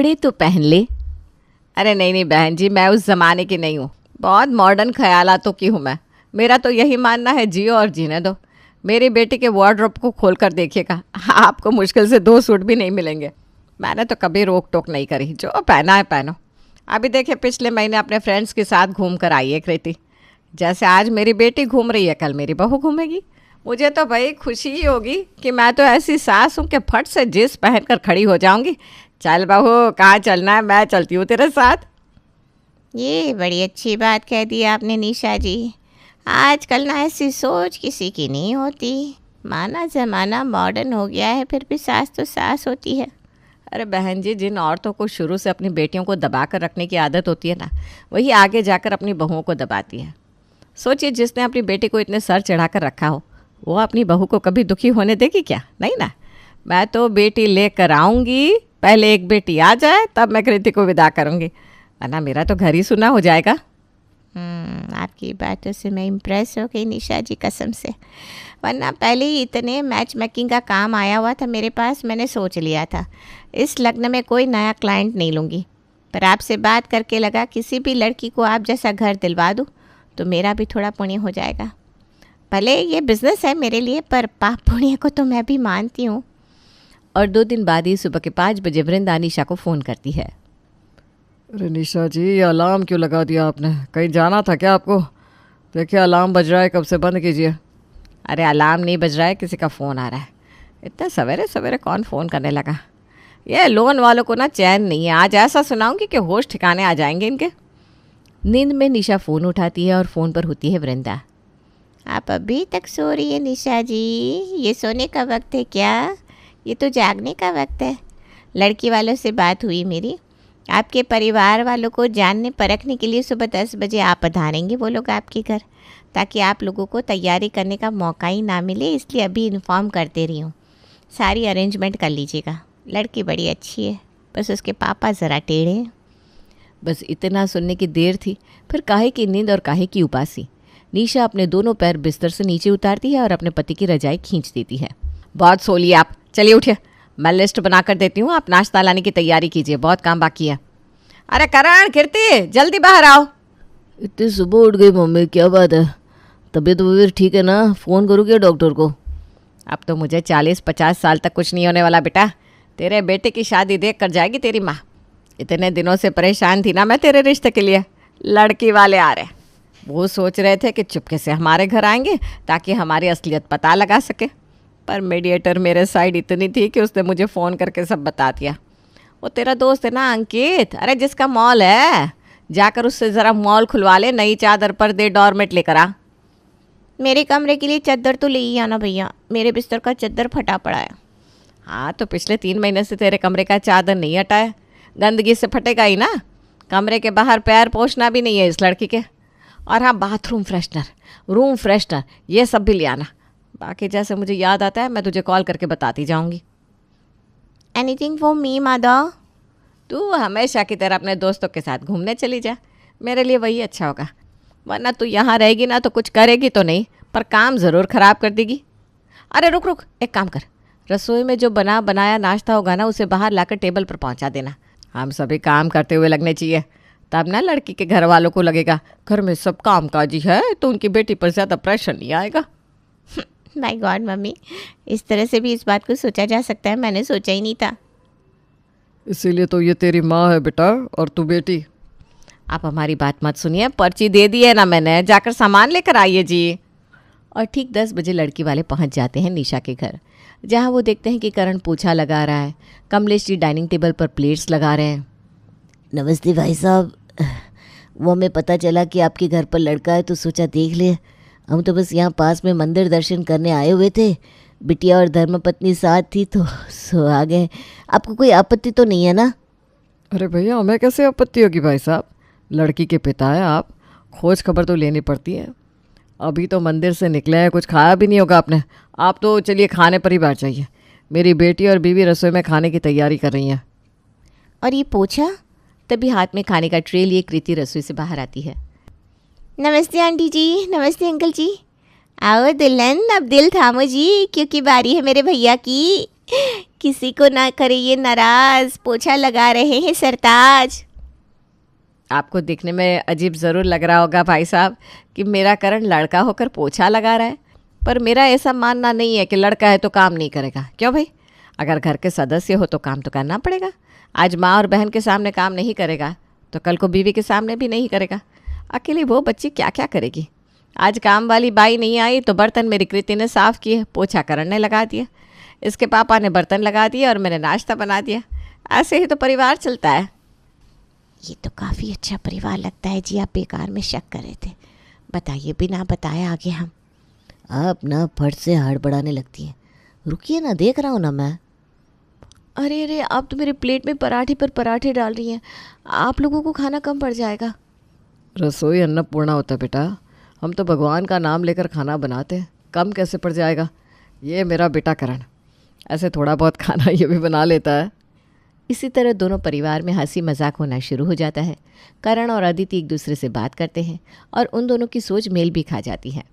कपड़े तो पहन ले। अरे नहीं नहीं बहन जी, मैं उस ज़माने की नहीं हूँ, बहुत मॉडर्न ख्यालातों की हूँ मैं। मेरा तो यही मानना है जियो और जीने दो। मेरी बेटी के वार्डरोब को खोल कर देखिएगा, आपको मुश्किल से 2 सूट भी नहीं मिलेंगे। मैंने तो कभी रोक टोक नहीं करी, जो पहना है पहनो। अभी देखिए पिछले महीने अपने फ्रेंड्स के साथ घूम कर आई है कृति। जैसे आज मेरी बेटी घूम रही है, कल मेरी बहू घूमेगी। मुझे तो भाई खुशी ही होगी कि मैं तो ऐसी सास हूँ कि फट से जींस पहन कर खड़ी हो जाऊँगी। चल बहू, कहाँ चलना है, मैं चलती हूँ तेरे साथ। ये बड़ी अच्छी बात कह दी आपने निशा जी। आजकल ना ऐसी सोच किसी की नहीं होती। माना ज़माना मॉडर्न हो गया है, फिर भी सास तो सास होती है। अरे बहन जी, जिन औरतों को शुरू से अपनी बेटियों को दबा कर रखने की आदत होती है ना, वही आगे जाकर अपनी बहुओं को दबाती है। सोचिए, जिसने अपनी बेटी को इतने सर चढ़ा कर रखा हो, वो अपनी बहू को कभी दुखी होने देगी क्या? नहीं ना। मैं तो बेटी लेकर आऊँगी, पहले एक बेटी आ जाए तब मैं कृति को विदा करूँगी, वरना मेरा तो घर ही सुना हो जाएगा। आपकी बातों से मैं इम्प्रेस हो गई निशा जी, कसम से। वरना पहले ही इतने मैच मेकिंग का काम आया हुआ था मेरे पास, मैंने सोच लिया था इस लग्न में कोई नया क्लाइंट नहीं लूँगी। पर आपसे बात करके लगा किसी भी लड़की को आप जैसा घर दिलवा दूँ तो मेरा भी थोड़ा पुण्य हो जाएगा। भले ये बिज़नेस है मेरे लिए, पर पाप पुण्य को तो मैं भी मानती हूँ। और 2 दिन बाद ही सुबह के 5 बजे वृंदा निशा को फ़ोन करती है। अरे निशा जी, ये अलार्म क्यों लगा दिया आपने? कहीं जाना था क्या आपको? देखिए अलार्म बज रहा है, कब से बंद कीजिए। अरे अलार्म नहीं बज रहा है, किसी का फ़ोन आ रहा है। इतने सवेरे सवेरे कौन फ़ोन करने लगा? ये लोन वालों को ना चैन नहीं है, आज ऐसा सुनाऊंगी कि होश ठिकाने आ जाएंगे इनके। नींद में निशा फ़ोन उठाती है और फ़ोन पर होती है वृंदा। आप अभी तक सो रही है निशा जी? ये सोने का वक्त है क्या? ये तो जागने का वक्त है। लड़की वालों से बात हुई मेरी, आपके परिवार वालों को जानने परखने के लिए सुबह 10 बजे आप पधारेंगे वो लोग आपके घर, ताकि आप लोगों को तैयारी करने का मौका ही ना मिले, इसलिए अभी इन्फॉर्म करते रही हूँ। सारी अरेंजमेंट कर लीजिएगा। लड़की बड़ी अच्छी है, बस उसके पापा ज़रा टेढ़े हैं। बस इतना सुनने की देर थी, फिर काहे की नींद और काहे की उपासी। निशा अपने दोनों पैर बिस्तर से नीचे उतारती है और अपने पति की रजाई खींच देती है। बहुत सो लिए आप, चलिए उठिए, मैं लिस्ट बना कर देती हूँ, आप नाश्ता लाने की तैयारी कीजिए, बहुत काम बाकी है। अरे करण, कीर्ति, जल्दी बाहर आओ। इतनी सुबह उठ गई मम्मी, क्या बात है? तबीयत वबीयत ठीक है ना? फ़ोन करूँ क्या डॉक्टर को? अब तो मुझे 40-50 साल तक कुछ नहीं होने वाला बेटा। तेरे बेटे की शादी देख कर जाएगी तेरी माँ। इतने दिनों से परेशान थी ना मैं तेरे रिश्ते के लिए। लड़की वाले आ रहे, वो सोच रहे थे कि चुपके से हमारे घर आएंगे ताकि हमारी असलियत पता लगा सके, पर मीडिएटर मेरे साइड इतनी थी कि उसने मुझे फ़ोन करके सब बता दिया। वो तेरा दोस्त है ना अंकित, अरे जिसका मॉल है, जाकर उससे ज़रा मॉल खुलवा ले, नई चादर पर दे, डॉर्मेट लेकर आ। मेरे कमरे के लिए चद्दर तो ले ही आना भैया, मेरे बिस्तर का चद्दर फटा पड़ा है। हाँ तो पिछले 3 महीने से तेरे कमरे का चादर नहीं हटा है, गंदगी से फटेगा ही ना। कमरे के बाहर पैर पोंछना भी नहीं है इस लड़की के। और हाँ, बाथरूम फ्रेशनर, रूम फ्रेशनर, ये सब भी ले आना। बाकी जैसे मुझे याद आता है मैं तुझे कॉल करके बताती जाऊँगी। Anything for me mother? तू हमेशा की तरह अपने दोस्तों के साथ घूमने चली जा, मेरे लिए वही अच्छा होगा। वरना तू यहाँ रहेगी ना तो कुछ करेगी तो नहीं, पर काम ज़रूर ख़राब कर देगी। अरे रुक रुक, एक काम कर, रसोई में जो बना बनाया नाश्ता होगा ना, उसे बाहर लाकर टेबल पर पहुँचा देना। हम सभी काम करते हुए लगने चाहिए, तब ना लड़की के घर वालों को लगेगा घर में सब काम काजी है, तो उनकी बेटी पर ज़्यादा प्रेशर नहीं आएगा। माय गॉड मम्मी, इस तरह से भी इस बात को सोचा जा सकता है, मैंने सोचा ही नहीं था। इसीलिए तो ये तेरी माँ है बेटा, और तू बेटी। आप हमारी बात मत सुनिए, पर्ची दे दी है ना मैंने, जाकर सामान लेकर आइए जी। और ठीक 10 बजे लड़की वाले पहुंच जाते हैं निशा के घर, जहां वो देखते हैं कि करण पोछा लगा रहा है, कमलेश जी डाइनिंग टेबल पर प्लेट्स लगा रहे हैं। नमस्ते भाई साहब, वो हमें पता चला कि आपके घर पर लड़का है तो सोचा देख ले। हम तो बस यहाँ पास में मंदिर दर्शन करने आए हुए थे, बिटिया और धर्मपत्नी साथ थी तो सो आ गए। आपको कोई आपत्ति तो नहीं है ना? अरे भैया, हमें कैसे आपत्ति होगी भाई साहब, लड़की के पिता है आप, खोज खबर तो लेनी पड़ती है। अभी तो मंदिर से निकले हैं, कुछ खाया भी नहीं होगा आपने। आप तो चलिए खाने पर ही बैठ जाइए, मेरी बेटी और बीवी रसोई में खाने की तैयारी कर रही हैं। और ये पोछा? तभी हाथ में खाने का ट्रे लिए कृति रसोई से बाहर आती है। नमस्ते आंटी जी, नमस्ते अंकल जी। आओ दुल्हन, अब दिल थामो जी, क्योंकि बारी है मेरे भैया की। किसी को ना करे ये नाराज, पोछा लगा रहे हैं सरताज। आपको दिखने में अजीब ज़रूर लग रहा होगा भाई साहब कि मेरा करण लड़का होकर पोछा लगा रहा है, पर मेरा ऐसा मानना नहीं है कि लड़का है तो काम नहीं करेगा। क्यों भाई? अगर घर के सदस्य हो तो काम तो करना पड़ेगा। आज माँ और बहन के सामने काम नहीं करेगा तो कल को बीवी के सामने भी नहीं करेगा। अकेली वो बच्ची क्या क्या करेगी? आज काम वाली बाई नहीं आई तो बर्तन मेरी कृति ने साफ़ किए, पोछा करण ने लगा दिया, इसके पापा ने बर्तन लगा दिए और मैंने नाश्ता बना दिया। ऐसे ही तो परिवार चलता है। ये तो काफ़ी अच्छा परिवार लगता है जी। आप बेकार में शक कर रहे थे, बताइए बिना बताए आगे हम। आप ना फट से हड़बड़ाने लगती हैं। रुकिए ना, देख रहा हूँ ना मैं। अरे अरे, आप तो मेरे प्लेट में पराठे पर पराठे डाल रही हैं। आप लोगों को खाना कम पड़ जाएगा। रसोई अन्नपूर्णा होता है बेटा, हम तो भगवान का नाम लेकर खाना बनाते हैं, कम कैसे पड़ जाएगा। ये मेरा बेटा करण ऐसे थोड़ा बहुत खाना ये भी बना लेता है। इसी तरह दोनों परिवार में हंसी मजाक होना शुरू हो जाता है। करण और अदिति एक दूसरे से बात करते हैं और उन दोनों की सोच मेल भी खा जाती है।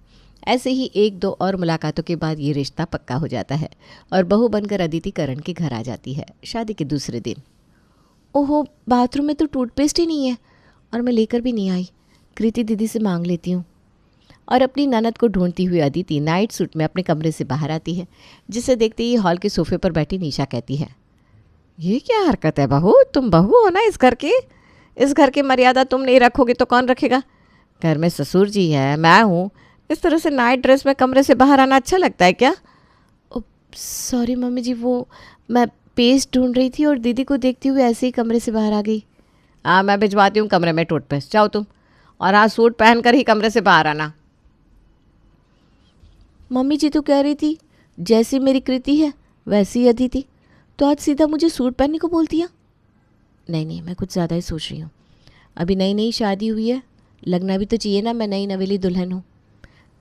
ऐसे ही एक दो और मुलाकातों के बाद ये रिश्ता पक्का हो जाता है और बहू बनकर अदिति करण के घर आ जाती है शादी के दूसरे दिन। ओहो, बाथरूम में तो टूथपेस्ट ही नहीं है और मैं लेकर भी नहीं आई। कृति दीदी से मांग लेती हूँ। और अपनी ननद को ढूंढती हुई अदिति नाइट सूट में अपने कमरे से बाहर आती है, जिसे देखते ही हॉल के सोफे पर बैठी निशा कहती है, ये क्या हरकत है बहू? तुम बहू हो ना इस घर की। इस घर की मर्यादा तुम नहीं रखोगे तो कौन रखेगा? घर में ससुर जी है, मैं हूँ। इस तरह से नाइट ड्रेस में कमरे से बाहर आना अच्छा लगता है क्या? सॉरी मम्मी जी, वो मैं पेस्ट ढूंढ रही थी और दीदी को देखती हुए ऐसे ही कमरे से बाहर आ गई। हाँ, मैं भिजवाती हूँ कमरे में टूथपेस्ट। जाओ तुम, और हाँ, सूट पहन कर ही कमरे से बाहर आना। मम्मी जी तो कह रही थी जैसी मेरी कृति है वैसी ही अदिति, तो आज सीधा मुझे सूट पहनने को बोल दिया। नहीं, मैं कुछ ज़्यादा ही सोच रही हूँ। अभी नई नई शादी हुई है, लगना भी तो चाहिए ना मैं नई नवेली दुल्हन हूँ।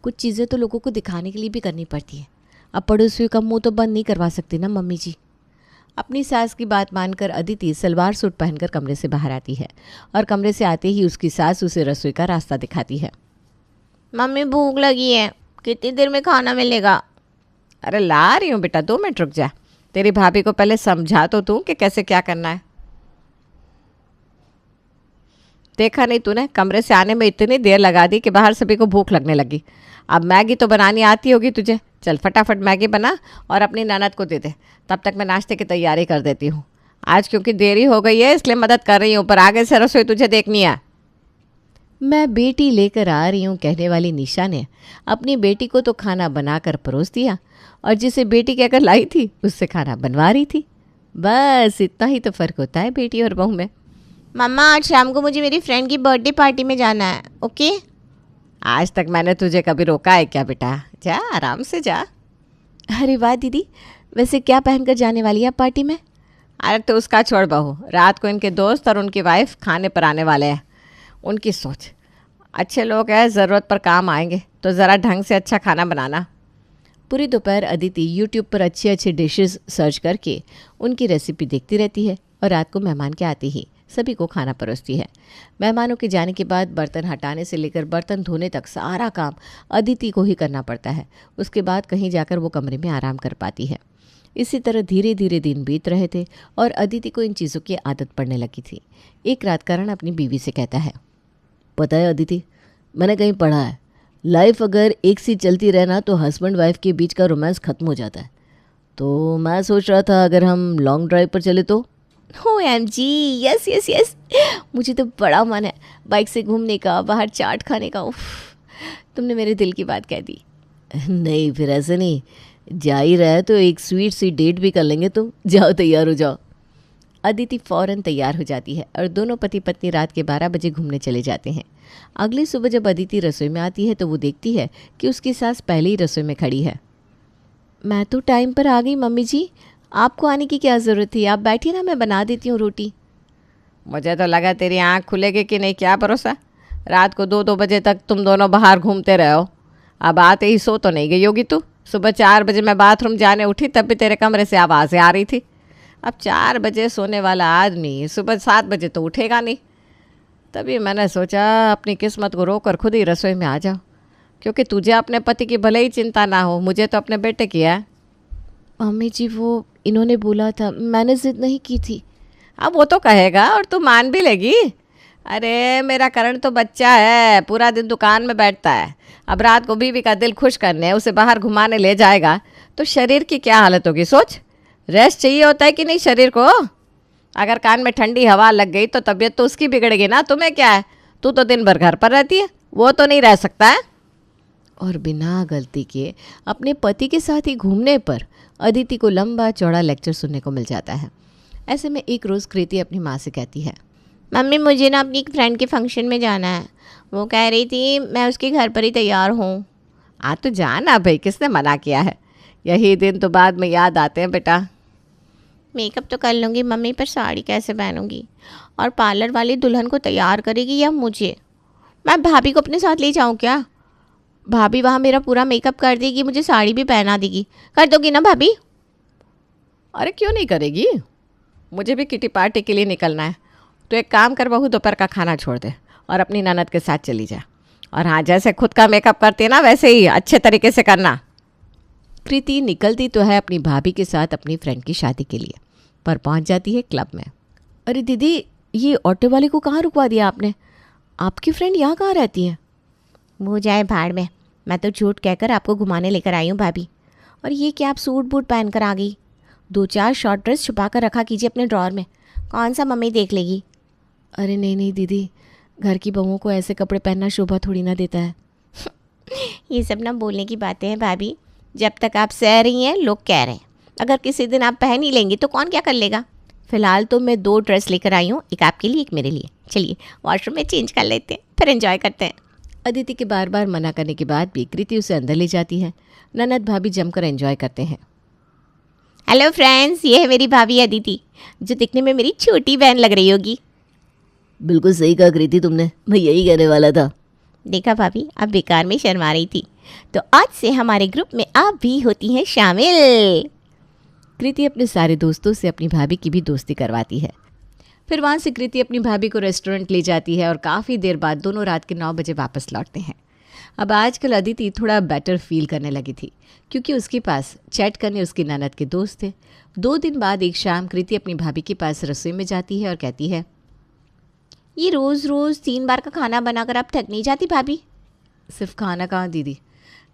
कुछ चीज़ें तो लोगों को दिखाने के लिए भी करनी पड़ती है। अब पड़ोसियों का मुंह तो बंद नहीं करवा सकती ना मम्मी जी। अपनी सास की बात मानकर अदिति सलवार सूट पहनकर कमरे से बाहर आती है और कमरे से आते ही उसकी सास उसे रसोई का रास्ता दिखाती है। मम्मी भूख लगी है, कितनी देर में खाना मिलेगा? अरे ला रही हूँ बेटा, 2 मिनट रुक जा। तेरी भाभी को पहले समझा तो तू कि कैसे क्या करना है। देखा नहीं तूने, कमरे से आने में इतनी देर लगा दी कि बाहर सभी को भूख लगने लगी। अब मैगी तो बनानी आती होगी तुझे, चल फटाफट मैगी बना और अपनी ननद को दे दे। तब तक मैं नाश्ते की तैयारी कर देती हूँ। आज क्योंकि देरी हो गई है इसलिए मदद कर रही हूँ, पर आगे से रसोई तुझे देखनी है। मैं बेटी लेकर आ रही हूँ कहने वाली निशा ने अपनी बेटी को तो खाना बनाकर परोस दिया और जिसे बेटी कहकर लाई थी उससे खाना बनवा रही थी। बस इतना ही तो फ़र्क होता है बेटी और बहू में। मम्मा आज शाम को मुझे मेरी फ्रेंड की बर्थडे पार्टी में जाना है, ओके? आज तक मैंने तुझे कभी रोका है क्या बेटा? जा आराम से जा। अरे वाह दीदी, वैसे क्या पहनकर जाने वाली है आप पार्टी में? अरे तो उसका छोड़ बहू, रात को इनके दोस्त और उनकी वाइफ खाने पर आने वाले हैं। उनकी सोच, अच्छे लोग हैं, ज़रूरत पर काम आएंगे, तो ज़रा ढंग से अच्छा खाना बनाना। पूरी दोपहर अदिति यूट्यूब पर अच्छी अच्छी डिशेस सर्च करके उनकी रेसिपी देखती रहती है और रात को मेहमान के आते ही सभी को खाना परोसती है। मेहमानों के जाने के बाद बर्तन हटाने से लेकर बर्तन धोने तक सारा काम अदिति को ही करना पड़ता है। उसके बाद कहीं जाकर वो कमरे में आराम कर पाती है। इसी तरह धीरे धीरे दिन बीत रहे थे और अदिति को इन चीज़ों की आदत पड़ने लगी थी। एक रात करण अपनी बीवी से कहता है, पता है अदिति, मैंने कहीं पढ़ा है लाइफ अगर एक सी चलती रहना तो हस्बैंड वाइफ के बीच का रोमांस ख़त्म हो जाता है। तो मैं सोच रहा था अगर हम लॉन्ग ड्राइव पर चले तो। OMG, यस यस यस, मुझे तो बड़ा मन है बाइक से घूमने का, बाहर चाट खाने का। उफ, तुमने मेरे दिल की बात कह दी। नहीं फिर ऐसे नहीं, जा ही रहा है तो एक स्वीट सी डेट भी कर लेंगे। तुम जाओ, तैयार हो जाओ। अदिति फ़ौरन तैयार हो जाती है और दोनों पति पत्नी रात के 12 बजे घूमने चले जाते हैं। अगली सुबह जब अदिति रसोई में आती है तो वो देखती है कि उसकी सास पहले ही रसोई में खड़ी है। मैं तो टाइम पर आ गई मम्मी जी, आपको आने की क्या ज़रूरत थी? आप बैठिए ना, मैं बना देती हूँ रोटी। मुझे तो लगा तेरी आँख खुलेगी कि नहीं, क्या भरोसा। रात को 2-2 बजे तक तुम दोनों बाहर घूमते रहे हो। अब आते ही सो तो नहीं गई होगी तू। सुबह 4 बजे मैं बाथरूम जाने उठी तब भी तेरे कमरे से आवाज़ें आ रही थी। अब 4 बजे सोने वाला आदमी सुबह 7 बजे तो उठेगा नहीं। तभी मैंने सोचा अपनी किस्मत को रोक खुद ही रसोई में आ जाओ, क्योंकि तुझे अपने पति की भले ही चिंता ना हो, मुझे तो अपने बेटे की है। मम्मी जी वो इन्होंने बोला था, मैंने जिद नहीं की थी। अब वो तो कहेगा और तू मान भी लेगी। अरे मेरा करण तो बच्चा है, पूरा दिन दुकान में बैठता है। अब रात को बीवी का दिल खुश करने उसे बाहर घुमाने ले जाएगा तो शरीर की क्या हालत होगी सोच। रेस्ट चाहिए होता है कि नहीं शरीर को। अगर कान में ठंडी हवा लग गई तो तबीयत तो उसकी बिगड़ेगी ना, तुम्हें क्या है, तू तो दिन भर घर पर रहती है, वो तो नहीं रह सकता है। और बिना गलती के अपने पति के साथ ही घूमने पर अदिति को लंबा चौड़ा लेक्चर सुनने को मिल जाता है। ऐसे में एक रोज़ कृति अपनी माँ से कहती है, मम्मी मुझे ना अपनी एक फ्रेंड के फंक्शन में जाना है। वो कह रही थी मैं उसके घर पर ही तैयार हूँ। आ तो जाना भाई, किसने मना किया है। यही दिन तो बाद में याद आते हैं बेटा। मेकअप तो कर लूँगी मम्मी, पर साड़ी कैसे पहनूंगी? और पार्लर वाली दुल्हन को तैयार करेगी या मुझे? मैं भाभी को अपने साथ ले जाऊँ क्या? भाभी वहाँ मेरा पूरा मेकअप कर देगी, मुझे साड़ी भी पहना देगी। कर दोगी ना भाभी? अरे क्यों नहीं करेगी, मुझे भी किटी पार्टी के लिए निकलना है। तो एक काम कर बहू, दोपहर का खाना छोड़ दे और अपनी ननद के साथ चली जा। और हाँ, जैसे खुद का मेकअप करती है ना वैसे ही अच्छे तरीके से करना। कृति निकलती तो है अपनी भाभी के साथ अपनी फ्रेंड की शादी के लिए, पर पहुंच जाती है क्लब में। अरे दीदी, ये ऑटो वाले को कहाँ रुकवा दिया आपने? आपकी फ्रेंड यहाँ कहाँ रहती है? वो जाए भाड़ में, मैं तो झूठ कहकर आपको घुमाने लेकर आई हूँ भाभी। और ये क्या आप सूट बूट पहन कर आ गई? 2-4 शॉर्ट ड्रेस छुपा कर रखा कीजिए अपने ड्रॉर में, कौन सा मम्मी देख लेगी। अरे नहीं नहीं दीदी, घर की बहुओं को ऐसे कपड़े पहनना शोभा थोड़ी ना देता है। ये सब ना बोलने की बातें हैं भाभी, जब तक आप सह रही हैं लोग कह रहे हैं, अगर किसी दिन आप पहन ही लेंगी तो कौन क्या कर लेगा। फ़िलहाल तो मैं 2 ड्रेस लेकर आई हूँ, एक आपके लिए एक मेरे लिए। चलिए वॉशरूम में चेंज कर लेते हैं, फिर एंजॉय करते हैं। अदिति के बार बार मना करने के बाद भी कृति उसे अंदर ले जाती है। ननद भाभी जमकर एंजॉय करते हैं। हेलो फ्रेंड्स, ये है मेरी भाभी अदिति, जो दिखने में मेरी छोटी बहन लग रही होगी। बिल्कुल सही कहा कृति तुमने, मैं यही कहने वाला था। देखा भाभी, आप बेकार में शर्मा रही थी। तो आज से हमारे ग्रुप में आप भी होती हैं शामिल। कृति अपने सारे दोस्तों से अपनी भाभी की भी दोस्ती करवाती है। फिर वहाँ से कृति अपनी भाभी को रेस्टोरेंट ले जाती है और काफ़ी देर बाद दोनों रात के 9 बजे वापस लौटते हैं। अब आजकल अदिति थोड़ा बेटर फील करने लगी थी, क्योंकि उसके पास चैट करने उसकी ननद के दोस्त थे। 2 दिन बाद एक शाम कृति अपनी भाभी के पास रसोई में जाती है और कहती है, ये रोज़ रोज़ 3 बार का खाना बनाकर आप थक नहीं जाती भाभी? सिर्फ खाना कहाँ दीदी,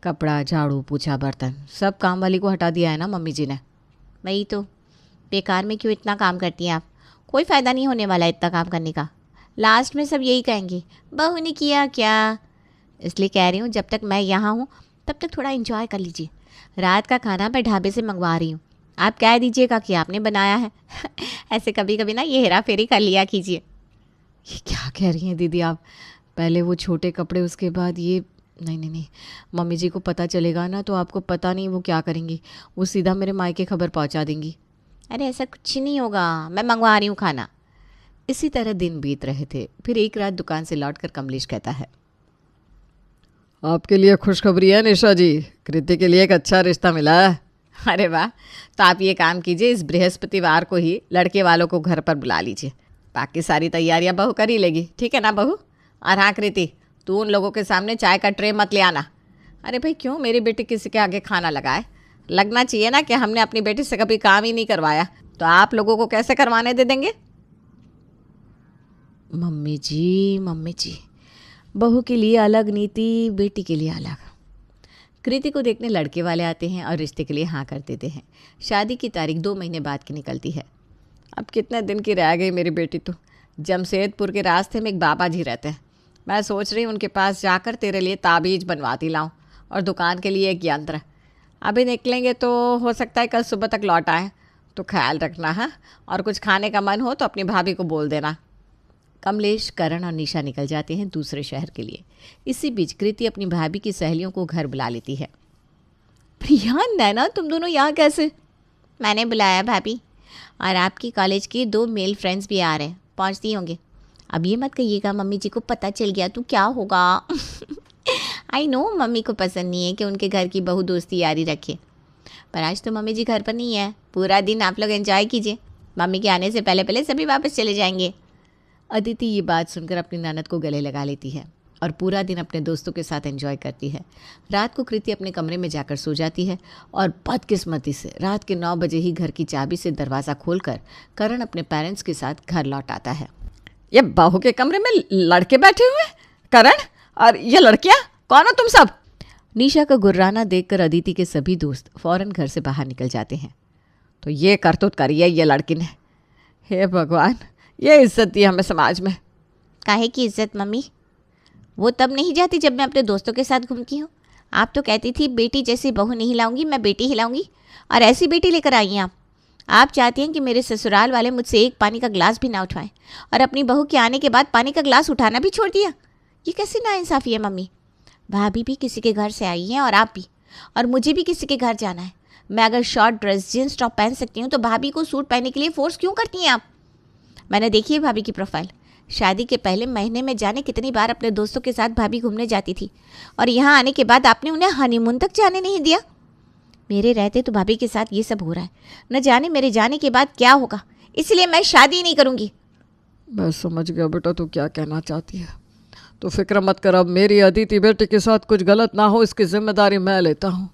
कपड़ा, झाड़ू, पोछा, बर्तन सब काम वाली को हटा दिया है ना मम्मी जी ने। वही तो, बेकार में क्यों इतना काम करती हैं आप? कोई फ़ायदा नहीं होने वाला इतना काम करने का। लास्ट में सब यही कहेंगे, बहू ने किया क्या। इसलिए कह रही हूँ, जब तक मैं यहाँ हूँ तब तक थोड़ा एंजॉय कर लीजिए। रात का खाना मैं ढाबे से मंगवा रही हूँ, आप कह दीजिएगा कि आपने बनाया है। ऐसे कभी कभी ना ये हेरा फेरी कर लिया कीजिए। ये क्या कह रही हैं दीदी आप? पहले वो छोटे कपड़े, उसके बाद ये। नहीं नहीं नहीं, मम्मी जी को पता चलेगा ना तो आपको पता नहीं वो क्या करेंगी, वो सीधा मेरे मायके खबर पहुंचा देंगी। अरे ऐसा कुछ नहीं होगा, मैं मंगवा रही हूँ खाना। इसी तरह दिन बीत रहे थे। फिर एक रात दुकान से लौटकर कमलेश कहता है, आपके लिए खुशखबरी है निशा जी, कृति के लिए एक अच्छा रिश्ता मिला है। अरे वाह, तो आप ये काम कीजिए, इस बृहस्पतिवार को ही लड़के वालों को घर पर बुला लीजिए। बाकी सारी तैयारियां बहू कर ही लेगी, ठीक है ना बहू? और हाँ कृति, तू उन लोगों के सामने चाय का ट्रे मत ले आना। अरे भाई क्यों, मेरी बेटी किसी के आगे खाना लगाए? लगना चाहिए ना कि हमने अपनी बेटी से कभी काम ही नहीं करवाया, तो आप लोगों को कैसे करवाने दे देंगे? मम्मी जी, बहू के लिए अलग नीति, बेटी के लिए अलग। कृति को देखने लड़के वाले आते हैं और रिश्ते के लिए हाँ कर देते हैं। शादी की तारीख 2 महीने बाद की निकलती है। अब कितने दिन की रह गई मेरी बेटी तो। जमशेदपुर के रास्ते में एक बाबा जी रहते हैं, मैं सोच रही हूँ उनके पास जाकर तेरे लिए ताबीज़ बनवाती लाऊं और दुकान के लिए एक यंत्र। अभी निकलेंगे तो हो सकता है कल सुबह तक लौट आए, तो ख्याल रखना है। और कुछ खाने का मन हो तो अपनी भाभी को बोल देना। कमलेश, करण और निशा निकल जाते हैं दूसरे शहर के लिए। इसी बीच कृति अपनी भाभी की सहेलियों को घर बुला लेती है। प्रिया, नैना, तुम दोनों यहाँ कैसे? मैंने बुलाया भाभी, और आपकी कॉलेज के 2 मेल फ्रेंड्स भी आ रहे हैं, पहुँचती होंगे। अब ये मत कहिएगा मम्मी जी को पता चल गया तो क्या होगा। आई नो मम्मी को पसंद नहीं है कि उनके घर की बहू दोस्ती यारी रखे, पर आज तो मम्मी जी घर पर नहीं है। पूरा दिन आप लोग एंजॉय कीजिए, मम्मी के आने से पहले पहले सभी वापस चले जाएंगे। अदिति ये बात सुनकर अपनी ननद को गले लगा लेती है और पूरा दिन अपने दोस्तों के साथ एंजॉय करती है। रात को कृति अपने कमरे में जाकर सो जाती है और बदकिस्मती से रात के 9 बजे ही घर की चाबी से दरवाज़ा खोलकर करण अपने पेरेंट्स के साथ घर लौट आता है। ये बहू के कमरे में लड़के बैठे हुए हैं? करण, और ये लड़कियां कौन हो तुम सब? निशा का गुर्राना देखकर अदिति के सभी दोस्त फौरन घर से बाहर निकल जाते हैं। तो ये करतूत करी है ये लड़की ने। हे भगवान, ये इज्जत दी हमें समाज में। काहे की इज्जत मम्मी? वो तब नहीं जाती जब मैं अपने दोस्तों के साथ घूमती हूँ। आप तो कहती थी बेटी जैसी बहू नहीं लाऊंगी, मैं बेटी हिलाऊंगी, और ऐसी बेटी लेकर आई हैं आप चाहती हैं कि मेरे ससुराल वाले मुझसे एक पानी का गिलास भी ना उठवाएं, और अपनी बहू के आने के बाद पानी का गिलास उठाना भी छोड़ दिया। ये कैसी नाइंसाफ़ी है मम्मी? भाभी भी किसी के घर से आई हैं और आप भी, और मुझे भी किसी के घर जाना है। मैं अगर शॉर्ट ड्रेस जींस टॉप पहन सकती हूँ तो भाभी को सूट पहनने के लिए फोर्स क्यों करती हैं आप? मैंने देखी है भाभी की प्रोफाइल। शादी के पहले महीने में जाने कितनी बार अपने दोस्तों के साथ भाभी घूमने जाती थी, और यहाँ आने के बाद आपने उन्हें हनीमून तक जाने नहीं दिया। मेरे रहते तो भाभी के साथ ये सब हो रहा है, न जाने मेरे जाने के बाद क्या होगा। इसलिए मैं शादी नहीं करूँगी। मैं समझ गया बेटा तू क्या कहना चाहती है। तो फिक्र मत कर, अब मेरी अदिति बेटी के साथ कुछ गलत ना हो इसकी जिम्मेदारी मैं लेता हूँ।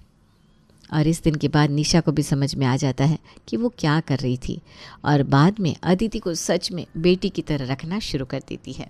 और इस दिन के बाद निशा को भी समझ में आ जाता है कि वो क्या कर रही थी, और बाद में अदिति को सच में बेटी की तरह रखना शुरू कर देती है।